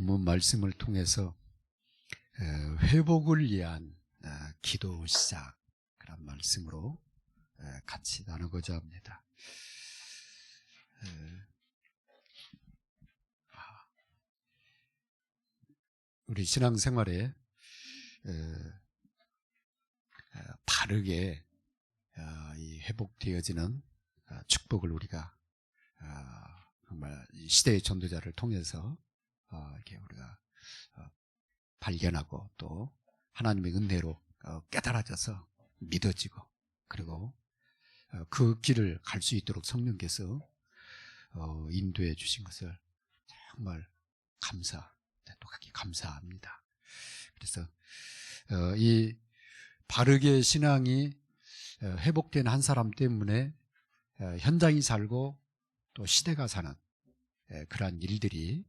본문 말씀을 통해서 회복을 위한 기도 시작, 그런 말씀으로 같이 나누고자 합니다. 우리 신앙생활에 바르게 이 회복되어지는 축복을 우리가 정말 시대의 전도자를 통해서 이렇게 우리가 발견하고 또 하나님의 은혜로 깨달아져서 믿어지고, 그리고 그 길을 갈 수 있도록 성령께서 인도해 주신 것을 정말 똑하게 감사합니다. 그래서 이 바르게 신앙이 회복된 한 사람 때문에 현장이 살고 또 시대가 사는 그러한 일들이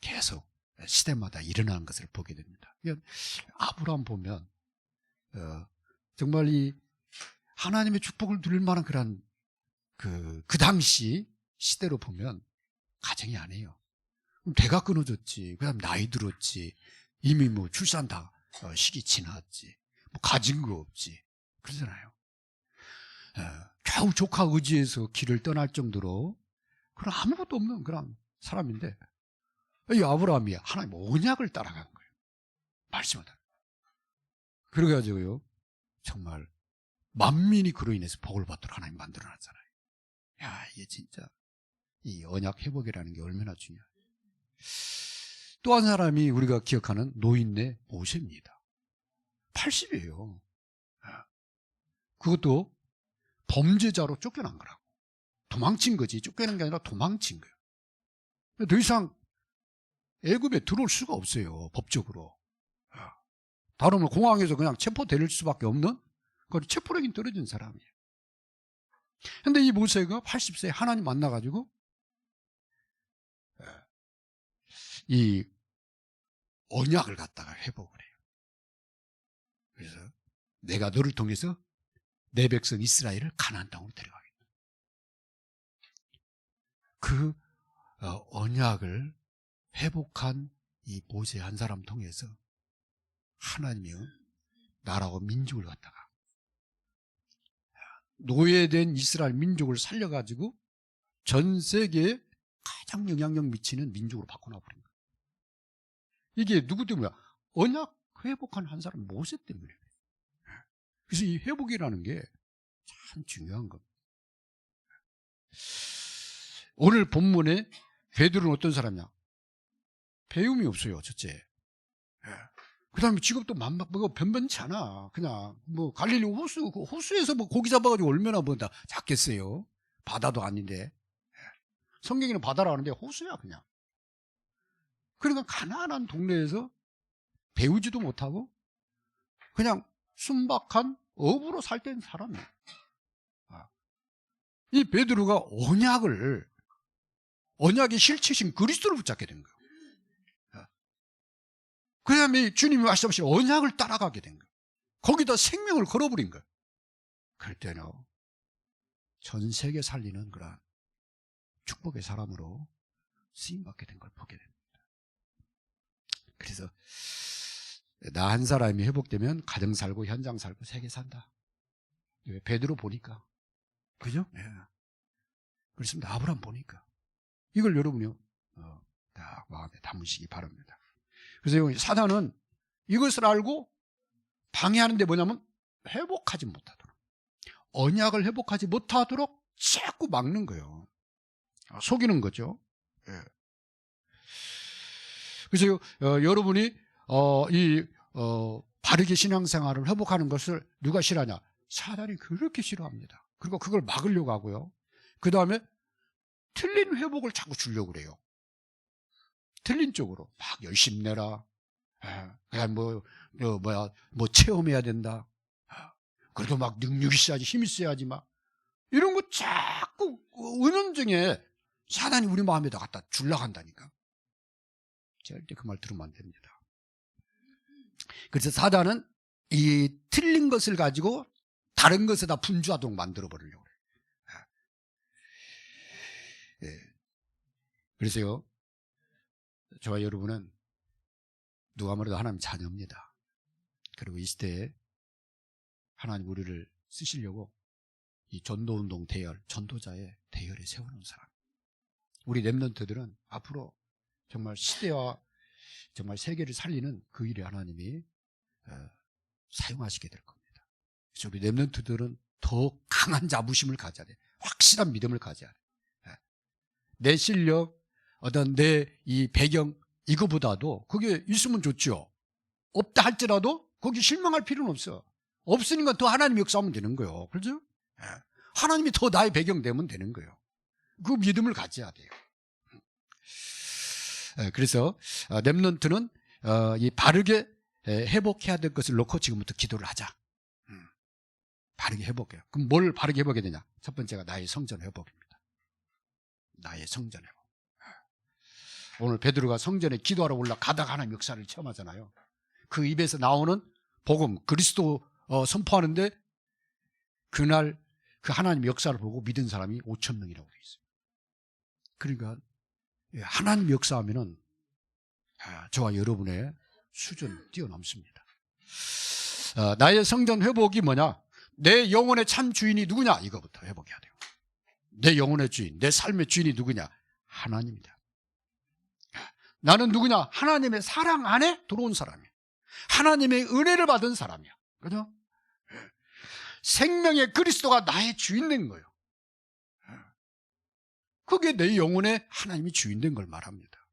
계속 시대마다 일어나는 것을 보게 됩니다. 아브라함 보면 정말 이 하나님의 축복을 누릴 만한 그런 그 당시 시대로 보면 가정이 아니에요. 대가 끊어졌지, 그다음 나이 들었지, 이미 뭐 출산 다 시기 지났지, 뭐 가진 거 없지, 그러잖아요. 겨우 조카 의지해서 길을 떠날 정도로 그런 아무것도 없는 그런 사람인데, 이 아브라함이 하나님 언약을 따라간 거예요. 말씀하다. 그래가지고요, 정말 만민이 그로 인해서 복을 받도록 하나님 만들어놨잖아요. 야, 이게 진짜 이 언약 회복이라는 게 얼마나 중요해요. 또 한 사람이 우리가 기억하는 노인네 모세입니다. 80이에요. 그것도 범죄자로 쫓겨난 거라고. 도망친 거지, 쫓겨난 게 아니라 도망친 거예요. 더 이상 애굽에 들어올 수가 없어요, 법적으로. 다름을 공항에서 그냥 체포될 수밖에 없는 그런 체포력이 떨어진 사람이에요. 근데 이 모세가 80세에 하나님 만나가지고 이 언약을 갖다가 회복을 해요. 그래서 내가 너를 통해서 내 백성 이스라엘을 가나안 땅으로 데려가겠다. 그 언약을 회복한 이 모세 한 사람 통해서 하나님이 나라와 민족을 갖다가 노예된 이스라엘 민족을 살려가지고 전 세계에 가장 영향력 미치는 민족으로 바꿔놔버린 거예요. 이게 누구 때문이야? 언약 회복한 한 사람 모세 때문에. 그래서 이 회복이라는 게 참 중요한 겁니다. 오늘 본문에 베드로는 어떤 사람이냐? 배움이 없어요, 첫째. 그 다음에 직업도 변변치 않아. 그냥 뭐 갈릴리 호수에서 뭐 고기 잡아가지고 얼마나 뭐 다 잡겠어요. 바다도 아닌데. 성경에는 바다라 하는데 호수야 그냥. 그러니까 가난한 동네에서 배우지도 못하고 그냥 순박한 어부로 살던 사람이에요. 이 베드로가 언약의 실체신 그리스도를 붙잡게 된 거예요. 그 다음에 주님이 말씀하신 언약을 따라가게 된 거예요. 거기다 생명을 걸어버린 거예요. 그럴 때는 전 세계 살리는 그런 축복의 사람으로 쓰임받게 된 걸 보게 됩니다. 그래서 나 한 사람이 회복되면 가정 살고 현장 살고 세계 산다. 베드로 보니까, 그죠? 네. 그렇습니다. 아브라함 보니까 이걸 여러분요 딱 마음에 담으시기 바랍니다. 그래서 사단은 이것을 알고 방해하는 데 뭐냐면 회복하지 못하도록, 언약을 회복하지 못하도록 자꾸 막는 거예요. 속이는 거죠. 예. 그래서 여러분이 바르게 신앙생활을 회복하는 것을 누가 싫어하냐? 사단이 그렇게 싫어합니다. 그리고 그걸 막으려고 하고요. 그 다음에 틀린 회복을 자꾸 주려고 그래요. 틀린 쪽으로 막 열심히 내라. 그냥 뭐 체험해야 된다. 그래도 막 능력이 있어야지, 힘이 있어야지, 막 이런 거 자꾸 은연중에 사단이 우리 마음에다 갖다 주려고 한다니까. 절대 그 말 들으면 안 됩니다. 그래서 사단은 이 틀린 것을 가지고 다른 것에다 분주하도록 만들어 버리려고 그래요. 그래서요, 저와 여러분은 누가 뭐래도 하나님 자녀입니다. 그리고 이 시대에 하나님 우리를 쓰시려고 이 전도운동 대열, 전도자의 대열에 세워놓은 사람. 우리 렘넌트들은 앞으로 정말 시대와 정말 세계를 살리는 그 일에 하나님이 사용하시게 될 겁니다. 그래서 우리 렘넌트들은 더 강한 자부심을 가져야 돼. 확실한 믿음을 가져야 돼. 내 실력, 어떤 내 이 배경, 이거보다도 그게 있으면 좋죠. 없다 할지라도 거기 실망할 필요는 없어. 없으니까 더 하나님 역사하면 되는 거예요. 그렇죠? 하나님이 더 나의 배경 되면 되는 거예요. 그 믿음을 가져야 돼요. 그래서 렘넌트는 이 바르게 회복해야 될 것을 놓고 지금부터 기도를 하자. 바르게 회복해요. 그럼 뭘 바르게 회복해야 되냐? 첫 번째가 나의 성전 회복입니다. 나의 성전 회복. 오늘 베드로가 성전에 기도하러 올라가다가 하나님 역사를 체험하잖아요. 그 입에서 나오는 복음, 그리스도 선포하는데 그날 그 하나님 역사를 보고 믿은 사람이 5,000명이라고 되어 있어요. 그러니까 하나님 역사하면은 저와 여러분의 수준 뛰어넘습니다. 나의 성전 회복이 뭐냐? 내 영혼의 참 주인이 누구냐? 이거부터 회복해야 돼요. 내 영혼의 주인, 내 삶의 주인이 누구냐? 하나님이다. 나는 누구냐? 하나님의 사랑 안에 들어온 사람이야. 하나님의 은혜를 받은 사람이야. 그죠? 생명의 그리스도가 나의 주인 된 거예요. 그게 내 영혼에 하나님이 주인 된 걸 말합니다.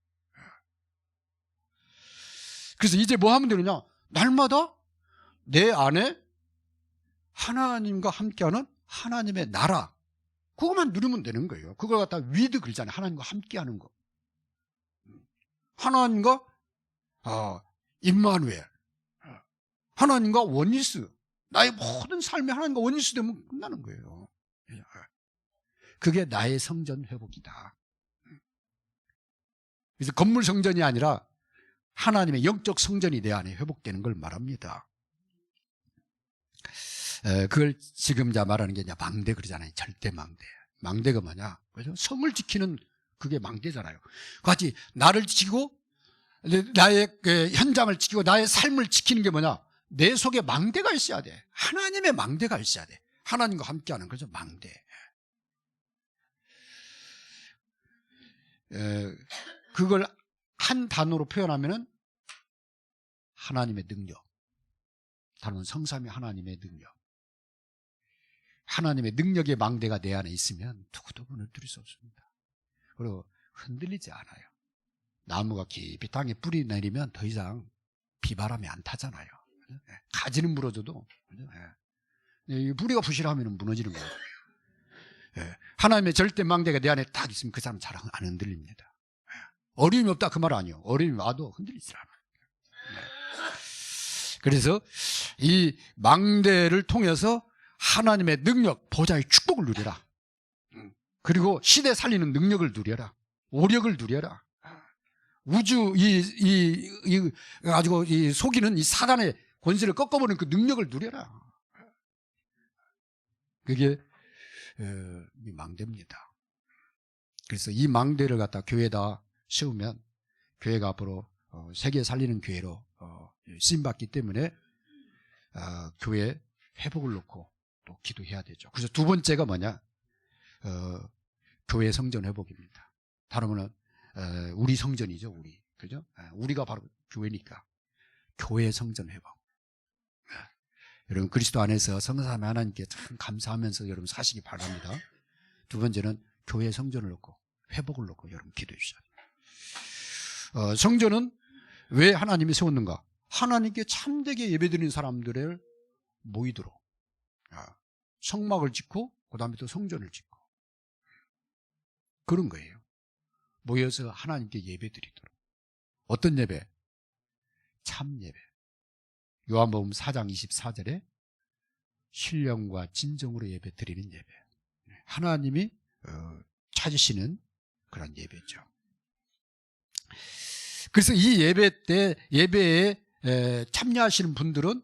그래서 이제 뭐 하면 되느냐? 날마다 내 안에 하나님과 함께하는 하나님의 나라, 그것만 누리면 되는 거예요. 그걸 갖다 위드 그러잖아요. 하나님과 함께하는 거. 하나님과 임마누엘, 하나님과 원리스, 나의 모든 삶이 하나님과 원리스 되면 끝나는 거예요. 그게 나의 성전 회복이다. 그래서 건물 성전이 아니라 하나님의 영적 성전이 내 안에 회복되는 걸 말합니다. 그걸 지금 말하는 게 망대 그러잖아요. 절대 망대. 망대가 뭐냐? 그죠? 성을 지키는 그게 망대잖아요. 같이 나를 지키고 나의 현장을 지키고 나의 삶을 지키는 게 뭐냐? 내 속에 망대가 있어야 돼. 하나님의 망대가 있어야 돼. 하나님과 함께하는 거죠. 망대. 그걸 한 단어로 표현하면은 하나님의 능력. 다른 성삼위 하나님의 능력. 하나님의 능력의 망대가 내 안에 있으면 누구도 무너뜨릴 수 없습니다. 그리고 흔들리지 않아요. 나무가 깊이 땅에 뿌리 내리면 더 이상 비바람이 안 타잖아요. 가지는 부러져도 뿌리가 부실하면 무너지는 거예요. 하나님의 절대 망대가 내 안에 딱 있으면 그 사람 잘 안 흔들립니다. 어려움이 없다 그 말 아니에요. 어려움이 와도 흔들리지 않아요. 그래서 이 망대를 통해서 하나님의 능력, 보좌의 축복을 누려라. 그리고 시대 살리는 능력을 누려라. 오력을 누려라. 우주 가지고 이 속이는 이 사단의 권세를 꺾어버리는 그 능력을 누려라. 그게 이 망대입니다. 그래서 이 망대를 갖다 교회에다 세우면 교회가 앞으로 세계 살리는 교회로 쓰임받기 때문에 교회 회복을 놓고 또 기도해야 되죠. 그래서 두 번째가 뭐냐? 교회 성전 회복입니다. 다르면 우리 성전이죠, 우리. 그죠? 우리가 바로 교회니까. 교회 성전 회복. 여러분, 그리스도 안에서 성삼위 하나님께 참 감사하면서 여러분 사시기 바랍니다. 두 번째는 교회 성전을 놓고, 회복을 놓고 여러분 기도해 주셔야 돼요. 성전은 왜 하나님이 세웠는가? 하나님께 참되게 예배드리는 사람들을 모이도록. 성막을 짓고, 그 다음에 또 성전을 짓고. 그런 거예요. 모여서 하나님께 예배드리도록. 어떤 예배? 참 예배. 요한복음 4장 24절에 신령과 진정으로 예배드리는 예배. 하나님이 찾으시는 그런 예배죠. 그래서 이 예배 때 예배에 참여하시는 분들은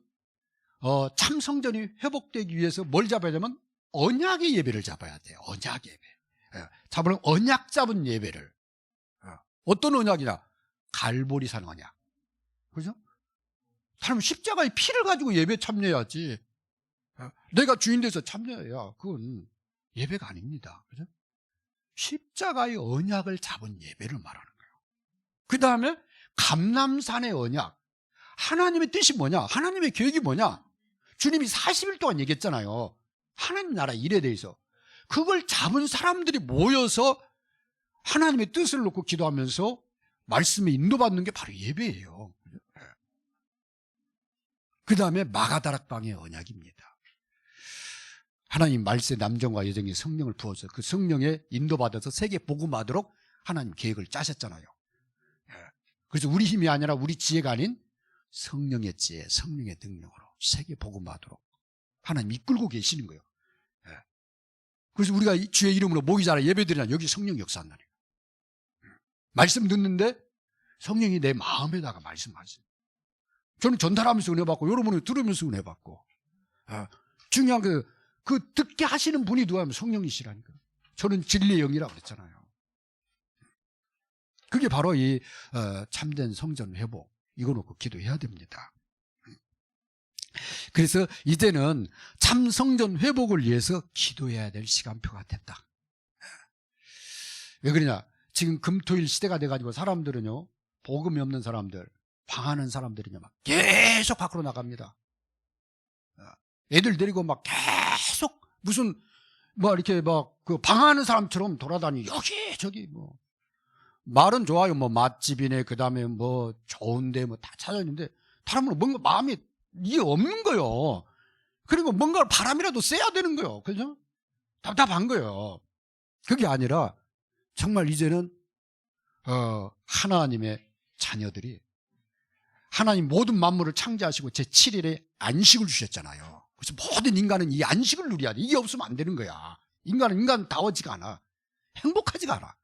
참 성전이 회복되기 위해서 뭘 잡아야 되면 언약의 예배를 잡아야 돼요. 언약 예배. 잡으면 언약 잡은 예배를. 어떤 언약이냐? 갈보리 산 언약. 그죠? 사람은 십자가의 피를 가지고 예배 참여해야지. 내가 주인 돼서 참여해야 그건 예배가 아닙니다. 그죠? 십자가의 언약을 잡은 예배를 말하는 거예요. 그 다음에 감람산의 언약. 하나님의 뜻이 뭐냐? 하나님의 계획이 뭐냐? 주님이 40일 동안 얘기했잖아요. 하나님 나라 일에 대해서. 그걸 잡은 사람들이 모여서 하나님의 뜻을 놓고 기도하면서 말씀에 인도받는 게 바로 예배예요. 그 다음에 마가다락방의 언약입니다. 하나님 말세 남정과 여정에 성령을 부어서 그 성령에 인도받아서 세계 복음하도록 하나님 계획을 짜셨잖아요. 그래서 우리 힘이 아니라 우리 지혜가 아닌 성령의 지혜, 성령의 능력으로 세계 복음하도록 하나님 이끌고 계시는 거예요. 그래서 우리가 주의 이름으로 모이잖아, 예배드리나, 여기 성령 역사한다니까. 말씀 듣는데 성령이 내 마음에다가 말씀하세요. 저는 전달하면서 은혜 받고 여러분은 들으면서 은혜 받고. 중요한 그 듣게 하시는 분이 누구냐면 성령이시라니까. 저는 진리의 영이라고 그랬잖아요. 그게 바로 이 참된 성전 회복, 이거 놓고 기도해야 됩니다. 그래서 이제는 참 성전 회복을 위해서 기도해야 될 시간표가 됐다. 왜 그러냐? 지금 금토일 시대가 돼가지고 사람들은요, 복음이 없는 사람들, 방하는 사람들은요, 막 계속 밖으로 나갑니다. 애들 데리고 막 계속 무슨 뭐 이렇게 막 그 방하는 사람처럼 돌아다니고 여기 저기 뭐 말은 좋아요. 뭐 맛집이네, 그 다음에 뭐 좋은데 뭐 다 찾아있는데 사람은 뭔가 마음이 이게 없는 거예요. 그리고 뭔가 바람이라도 쐬야 되는 거예요. 그죠? 답답한 거예요. 그게 아니라 정말 이제는 하나님의 자녀들이 하나님 모든 만물을 창조하시고 제7일에 안식을 주셨잖아요. 그래서 모든 인간은 이 안식을 누려야 돼. 이게 없으면 안 되는 거야. 인간다워지가 않아. 행복하지가 않아.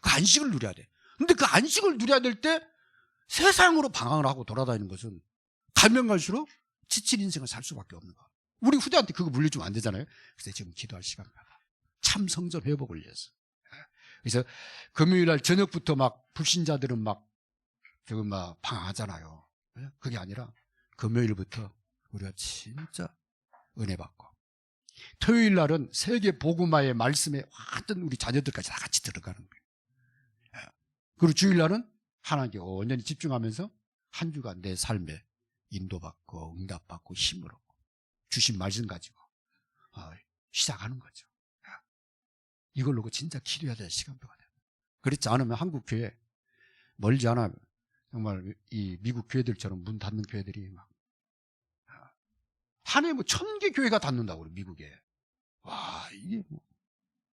그 안식을 누려야 돼. 근데 그 안식을 누려야 될 때 세상으로 방황을 하고 돌아다니는 것은 가면 갈수록 지친 인생을 살 수밖에 없는 거야. 우리 후대한테 그거 물려주면 안 되잖아요. 그래서 지금 기도할 시간입니다. 참 성전 회복을 위해서. 그래서 금요일 날 저녁부터 막 불신자들은 막 방황하잖아요. 그게 아니라 금요일부터 우리가 진짜 은혜 받고, 토요일 날은 세계 복음화의 말씀에 완전 우리 자녀들까지 다 같이 들어가는 거예요. 그리고 주일 날은 하나님께 온전히 집중하면서 한 주간 내 삶에 인도받고 응답받고 힘을 얻고 주신 말씀 가지고 시작하는 거죠. 이걸 놓고 진짜 기도해야 될 시간표가 돼요. 그렇지 않으면 한국 교회 멀지 않아 정말 이 미국 교회들처럼 문 닫는 교회들이 막 한 해 뭐 1000개 교회가 닫는다고 그래, 미국에. 와, 이게 뭐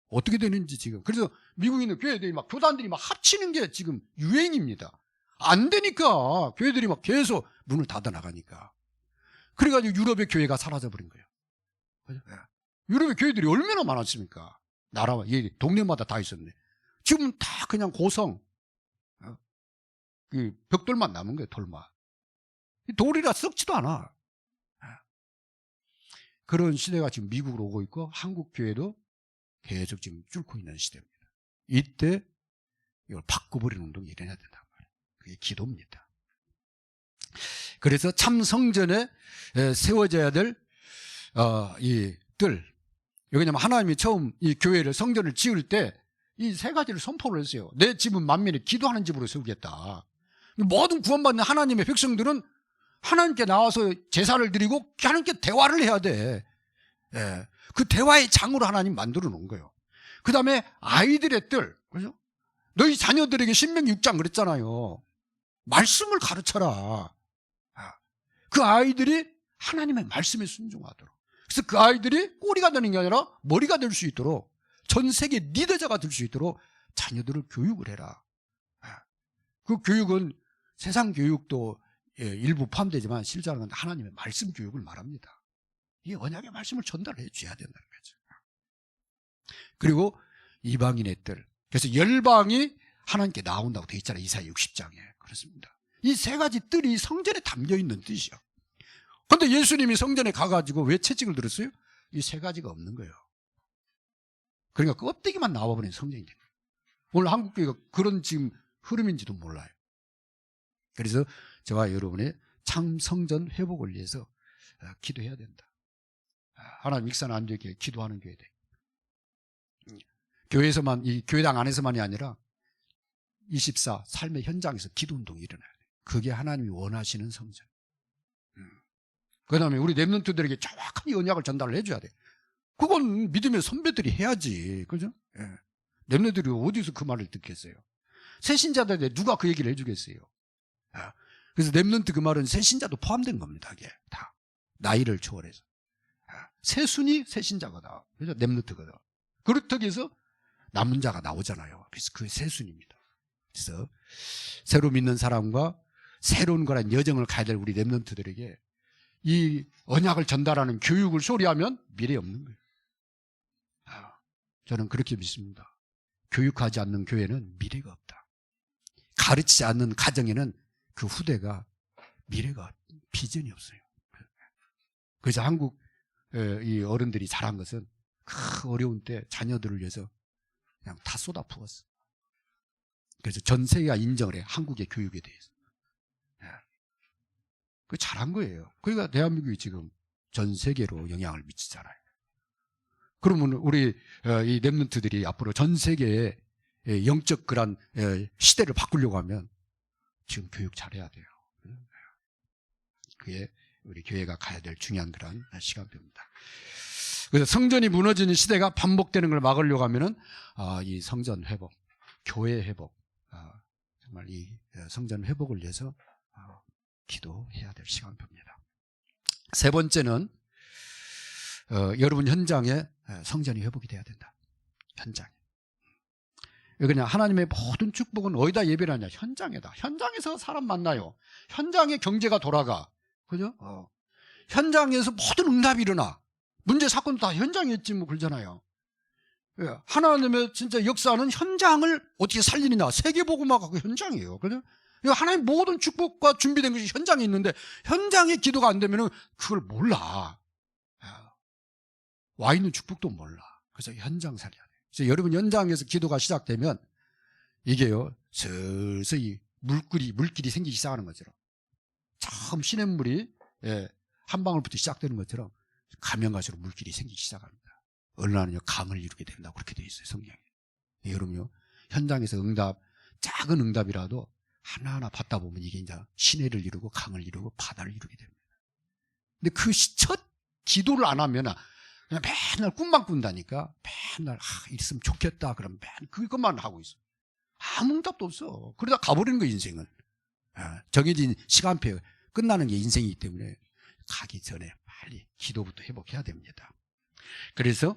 어떻게 되는지 지금. 그래서 미국에 있는 교회들이 막 교단들이 막 합치는 게 지금 유행입니다. 안 되니까 교회들이 막 계속 문을 닫아 나가니까. 그래가지고 유럽의 교회가 사라져버린 거예요. 유럽의 교회들이 얼마나 많았습니까? 나라와 동네마다 다 있었네. 지금 다 그냥 고성 벽돌만 남은 거예요. 돌만. 돌이라 썩지도 않아. 그런 시대가 지금 미국으로 오고 있고 한국 교회도 계속 지금 뚫고 있는 시대입니다. 이때 이걸 바꿔버리는 운동이 일어나야 된단 말이에요. 그게 기도입니다. 그래서 참 성전에 세워져야 될 이 뜰. 왜냐하면 하나님이 처음 이 교회를, 성전을 지을 때 이 세 가지를 선포를 했어요. 내 집은 만민이 기도하는 집으로 세우겠다. 모든 구원받는 하나님의 백성들은 하나님께 나와서 제사를 드리고 하나님께 대화를 해야 돼. 그 대화의 장으로 하나님 만들어 놓은 거예요. 그 다음에 아이들의 뜰. 그죠? 너희 자녀들에게 신명기 6장 그랬잖아요. 말씀을 가르쳐라. 그 아이들이 하나님의 말씀에 순종하도록. 그래서 그 아이들이 꼬리가 되는 게 아니라 머리가 될 수 있도록, 전 세계 리더자가 될 수 있도록 자녀들을 교육을 해라. 그 교육은 세상 교육도 일부 포함되지만 실제로는 하나님의 말씀 교육을 말합니다. 이 언약의 말씀을 전달해 줘야 된다는 거죠. 그리고 이방인의 뜰. 그래서 열방이 하나님께 나온다고 되어 있잖아요. 이사야 60장에. 그렇습니다. 이 세 가지 뜰이 성전에 담겨 있는 뜻이요. 그런데 예수님이 성전에 가가지고 왜 채찍을 들었어요? 이 세 가지가 없는 거예요. 그러니까 껍데기만 나와버린 성전이 됩니다. 오늘 한국교회가 그런 지금 흐름인지도 몰라요. 그래서 저와 여러분의 참 성전 회복을 위해서 기도해야 된다. 하나님 익사는 안 되게 기도하는 교회 돼. 교회에서만, 이 교회당 안에서만이 아니라 24 삶의 현장에서 기도 운동이 일어나야 돼. 그게 하나님이 원하시는 성전. 그 다음에 우리 렘넌트들에게 정확하게 언약을 전달을 해줘야 돼. 그건 믿음의 선배들이 해야지. 그죠? 예. 렘넌트들이 어디서 그 말을 듣겠어요? 새신자들한테 누가 그 얘기를 해주겠어요? 그래서 렘넌트 그 말은 새신자도 포함된 겁니다. 이게 다 나이를 초월해서 새순이 새신자거다. 그래서 렘넌트거든. 그렇다고 해서 남은 자가 나오잖아요. 그래서 그 새순입니다. 그래서 새로 믿는 사람과 새로운 거란 여정을 가야 될 우리 렘넌트들에게 이 언약을 전달하는 교육을 소리하면 미래 없는 거예요. 저는 그렇게 믿습니다. 교육하지 않는 교회는 미래가 없다. 가르치지 않는 가정에는 그 후대가 미래가 비전이 없어요. 그래서 한국 이 어른들이 잘한 것은 그 어려운 때 자녀들을 위해서 그냥 다 쏟아부었어. 그래서 전 세계가 인정을 해요. 한국의 교육에 대해서. 그 잘한 거예요. 그러니까 대한민국이 지금 전 세계로 영향을 미치잖아요. 그러면 우리 이 렘넌트들이 앞으로 전 세계의 영적 그런 시대를 바꾸려고 하면 지금 교육 잘해야 돼요. 그게 우리 교회가 가야 될 중요한 그런 시간표입니다. 그래서 성전이 무너지는 시대가 반복되는 걸 막으려고 하면은 이 성전 회복, 교회 회복, 정말 이 성전 회복을 위해서 기도해야 될 시간표입니다. 세 번째는 여러분 현장에 성전이 회복이 돼야 된다. 현장에. 그냥 하나님의 모든 축복은 어디다 예배를 하냐? 현장에다. 현장에서 사람 만나요. 현장에 경제가 돌아가. 그죠? 현장에서 모든 응답이 일어나. 문제 사건도 다 현장에 있지 뭐 그러잖아요. 하나님의 진짜 역사는 현장을 어떻게 살리느냐. 세계복음화가 그 현장이에요. 그죠? 하나님 모든 축복과 준비된 것이 현장에 있는데 현장에 기도가 안 되면 그걸 몰라. 와 있는 축복도 몰라. 그래서 현장 살려야 돼. 그래서 여러분 현장에서 기도가 시작되면 이게요 서서히 물길이 생기기 시작하는 것처럼 처음 시냇물이 한 방울부터 시작되는 것처럼 가면 갈수록 물길이 생기기 시작합니다. 어느 날은요 강을 이루게 된다고 그렇게 되어 있어요 성경에. 여러분요 현장에서 응답 작은 응답이라도 하나하나 받다 보면 이게 이제 시내를 이루고 강을 이루고 바다를 이루게 됩니다. 근데 그 첫 기도를 안 하면 그냥 맨날 꿈만 꾼다니까. 맨날 있으면 좋겠다 그러면 맨날 그것만 하고 있어. 아무 응답도 없어. 그러다 가버리는 거야 인생은. 정해진 시간표에 끝나는 게 인생이기 때문에 가기 전에 빨리 기도부터 회복해야 됩니다. 그래서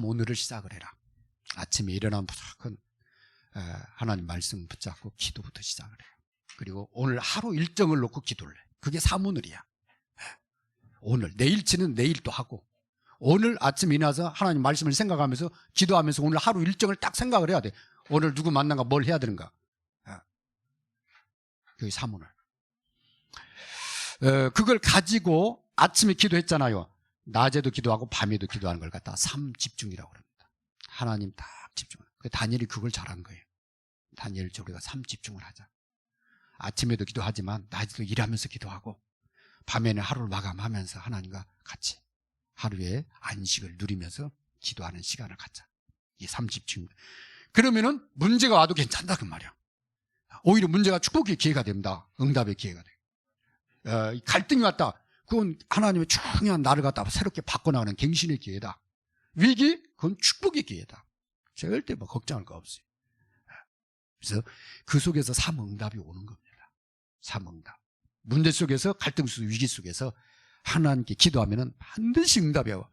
오늘을 시작을 해라. 아침에 일어나면 무조건 하나님 말씀 붙잡고 기도부터 시작을 해요. 그리고 오늘 하루 일정을 놓고 기도를 해. 그게 오늘이야. 오늘, 내일치는 내일 또 하고 오늘 아침 일어나서 하나님 말씀을 생각하면서 기도하면서 오늘 하루 일정을 딱 생각을 해야 돼. 오늘 누구 만난가 뭘 해야 되는가. 그게 오늘. 그걸 가지고 아침에 기도했잖아요. 낮에도 기도하고 밤에도 기도하는 걸 갖다 삼집중이라고 합니다. 하나님 딱 집중. 다니엘이 그걸 잘한 거예요. 다니엘 우리가 삼집중을 하자. 아침에도 기도하지만 낮에도 일하면서 기도하고 밤에는 하루를 마감하면서 하나님과 같이 하루의 안식을 누리면서 기도하는 시간을 갖자. 이 삼집중. 그러면은 문제가 와도 괜찮다 그 말이야. 오히려 문제가 축복의 기회가 됩니다. 응답의 기회가 돼. 갈등이 왔다. 그건 하나님의 중요한 나를 갖다 새롭게 바꿔나가는 갱신의 기회다. 위기? 그건 축복의 기회다. 절대 뭐 걱정할 거 없어요. 그래서 그 속에서 삼응답이 오는 겁니다. 삼응답. 문제 속에서 갈등 속 위기 속에서 하나님께 기도하면 반드시 응답이 와.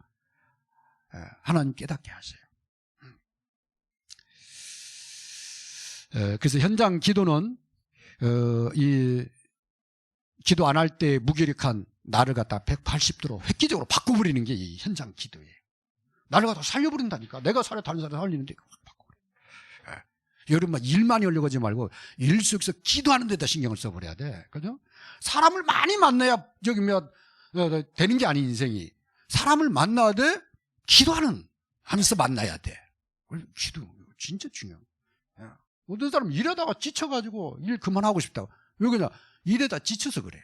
하나님 깨닫게 하세요. 그래서 현장 기도는 이 기도 안 할 때 무기력한 나를 갖다 180도로 획기적으로 바꿔버리는 게 이 현장 기도예요. 나를 갖다 살려버린다니까. 내가 살아 다른 사람 살리는데 바꿔버려. 여러분 일만 하려고 하지 말고 일 속에서 기도하는 데다 신경을 써버려야 돼. 그죠? 사람을 많이 만나야 저기 되는 게 아닌 인생이. 사람을 만나야 돼. 기도하면서 만나야 돼. 기도 진짜 중요해. 어떤 사람은 일하다가 지쳐가지고 일 그만하고 싶다고. 왜 그러냐? 일에다 지쳐서 그래.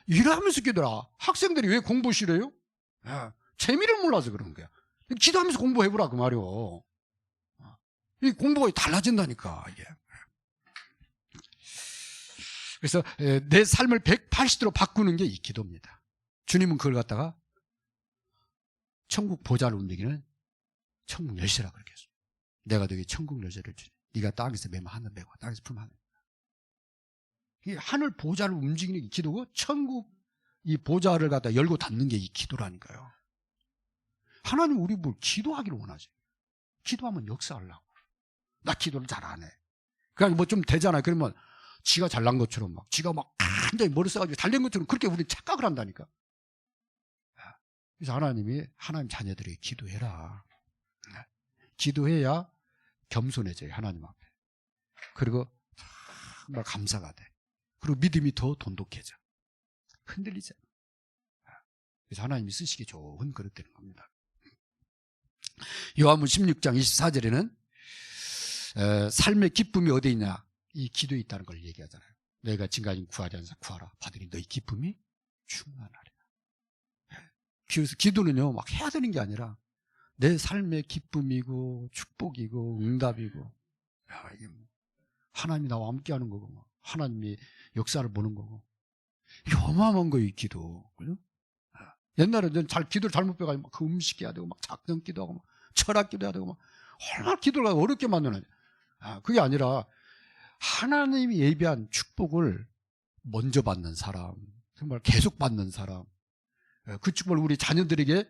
일하면서 기도라. 학생들이 왜 공부 싫어요? 재미를 몰라서 그런 거야. 기도하면서 공부해보라 그 말이요. 이 공부가 달라진다니까 이게. 그래서 내 삶을 180도로 바꾸는 게 이 기도입니다. 주님은 그걸 갖다가 천국 보좌를 움직이는 천국 열쇠라 그렇게 했습니다. 내가 너에게 천국 열쇠를 주니 네가 땅에서 매면 하늘 매고 땅에서 풀면 하늘. 이 하늘 보좌를 움직이는 이 기도고 천국 이 보좌를 갖다 열고 닫는 게 이 기도라니까요. 하나님 우리 뭘 기도하기를 원하지. 기도하면 역사하려고. 나 기도를 잘 안 해. 그러니까 뭐 좀 되잖아요. 그러면 지가 잘난 것처럼 막 지가 막 완전히 머리 써가지고 잘된 것처럼 그렇게 우리 착각을 한다니까. 그래서 하나님이 하나님 자녀들에게 기도해라. 기도해야 겸손해져요. 하나님 앞에. 그리고 정말 감사가 돼. 그리고 믿음이 더 돈독해져. 흔들리지 않아. 그래서 하나님이 쓰시기 좋은 그릇 되는 겁니다. 요한복음 16장 24절에는 삶의 기쁨이 어디 있냐? 이 기도에 있다는 걸 얘기하잖아요. 너희가 지금까지 구하지 않아서 구하라. 받으니 너희 기쁨이 충만하리라. 그래서 기도는요, 막 해야 되는 게 아니라 내 삶의 기쁨이고 축복이고 응답이고, 이게 뭐 하나님이 나와 함께하는 거고, 하나님이 역사를 보는 거고, 이게 어마어마한 거예요, 이 기도. 그죠? 옛날에 기도를 잘못 배워가지고 그 음식 해야 되고, 막 작정 기도하고, 막 철학 기도해야 되고, 막 얼마나 기도를 어렵게 만드느냐. 그게 아니라 하나님이 예비한 축복을 먼저 받는 사람, 정말 계속 받는 사람, 그 축복을 우리 자녀들에게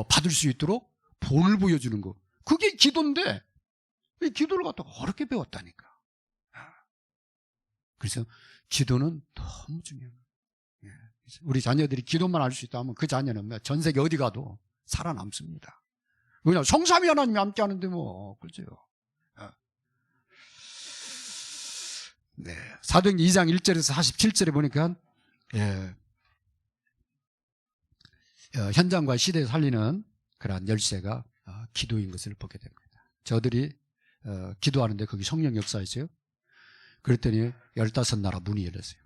받을 수 있도록 본을 보여주는 거. 그게 기도인데 이 기도를 갖다가 어렵게 배웠다니까. 그래서 기도는 너무 중요한 거예요. 우리 자녀들이 기도만 할 수 있다면 그 자녀는 전 세계 어디 가도 살아남습니다. 왜냐, 성삼위 하나님이 함께 하는데 뭐, 그렇죠. 네. 사도행전 2장 1절에서 47절에 보니까, 현장과 시대에 살리는 그러한 열쇠가 기도인 것을 보게 됩니다. 저들이 기도하는데 거기 성령 역사였어요. 그랬더니 15나라 문이 열렸어요.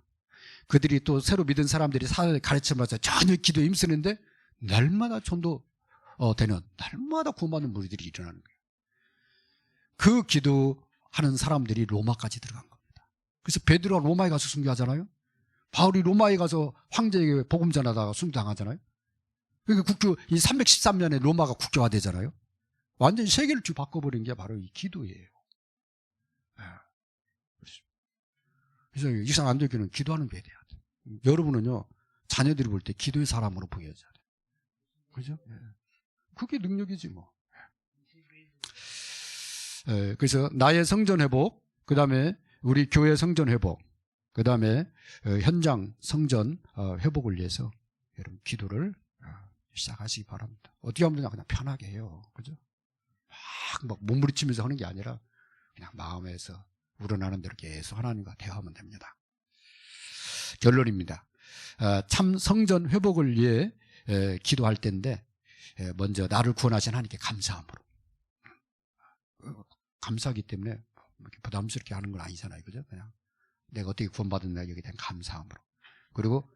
그들이 또 새로 믿은 사람들이 사회에 가르쳐면서 전혀 기도에 힘쓰는데 날마다 전도되는, 날마다 구원받는 무리들이 일어나는 거예요. 그 기도하는 사람들이 로마까지 들어간 겁니다. 그래서 베드로가 로마에 가서 순교하잖아요. 바울이 로마에 가서 황제에게 복음 전하다가 순교당하잖아요. 그러니까 이 313년에 로마가 국교화되잖아요. 완전히 세계를 바꿔버린 게 바로 이 기도예요. 그래서 이상안되기는 기도하는 교회 돼야 돼. 여러분은요, 자녀들이 볼 때 기도의 사람으로 보여야 돼. 그죠? 그게 능력이지 뭐. 그래서 나의 성전 회복, 그 다음에 우리 교회 성전 회복, 그 다음에 현장 성전 회복을 위해서 여러분 기도를 시작하시기 바랍니다. 어떻게 하면 되냐? 그냥 편하게 해요. 그죠? 막 몸부림치면서 하는 게 아니라 그냥 마음에서 우러나는 대로 계속 하나님과 대화하면 됩니다. 결론입니다. 참 성전 회복을 위해 기도할 때인데 먼저 나를 구원하신 하나님께 감사함으로. 감사하기 때문에 부담스럽게 하는 건 아니잖아요. 그죠? 그냥 내가 어떻게 구원받았나 여기에 대한 감사함으로. 그리고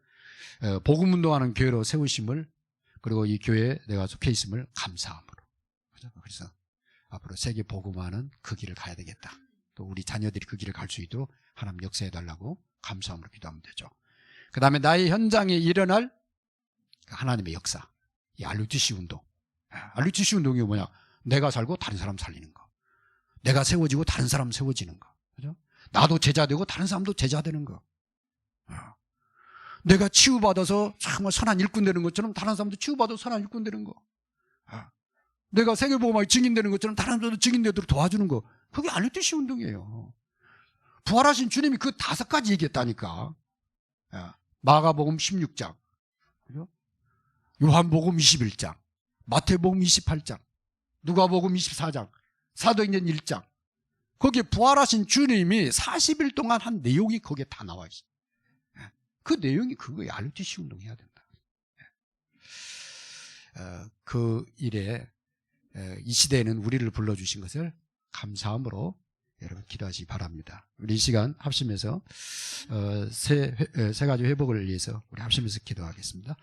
복음운동하는 교회로 세우심을, 그리고 이 교회에 내가 속해 있음을 감사함으로. 그죠? 그래서 앞으로 세계 복음화는 그 길을 가야 되겠다. 또 우리 자녀들이 그 길을 갈 수 있도록 하나님 역사해달라고 감사함으로 기도하면 되죠. 그 다음에 나의 현장에 일어날 하나님의 역사, 이 RUTC 운동. RUTC 운동이 뭐냐? 내가 살고 다른 사람 살리는 거. 내가 세워지고 다른 사람 세워지는 거. 그죠? 나도 제자되고 다른 사람도 제자되는 거. 내가 치유받아서 정말 선한 일꾼 되는 것처럼 다른 사람도 치유받아서 선한 일꾼 되는 거. 내가 세계복음화에 증인되는 것처럼 다른 사람도 증인되도록 도와주는 거. 그게 RUTC 운동이에요. 부활하신 주님이 그 5가지 얘기했다니까. 마가복음 16장, 그죠? 요한복음 21장, 마태복음 28장, 누가복음 24장, 사도행전 1장. 거기에 부활하신 주님이 40일 동안 한 내용이 거기에 다 나와 있어요. 그 내용이 그거예요. RUTC 운동해야 된다. 그 일에 이 시대에는 우리를 불러주신 것을 감사함으로 여러분 기도하시기 바랍니다. 우리 이 시간 합심해서 세 가지 회복을 위해서 우리 합심해서 기도하겠습니다.